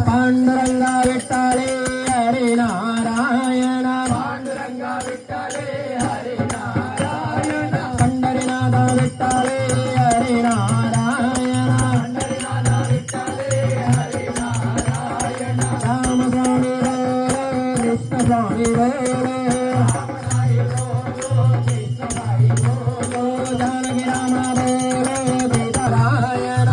पांडुरंगा विठ्ठले हरे नारायण पांडुरंगा विठ्ठले हरे नारायण पंढरीनाथ विठ्ठले हरे नारायण पंढरीनाथ विठ्ठले हरे नारायण राम स्वामी बोलो कृष्ण स्वामी बोलो जानकी राम बोलो सीतारायण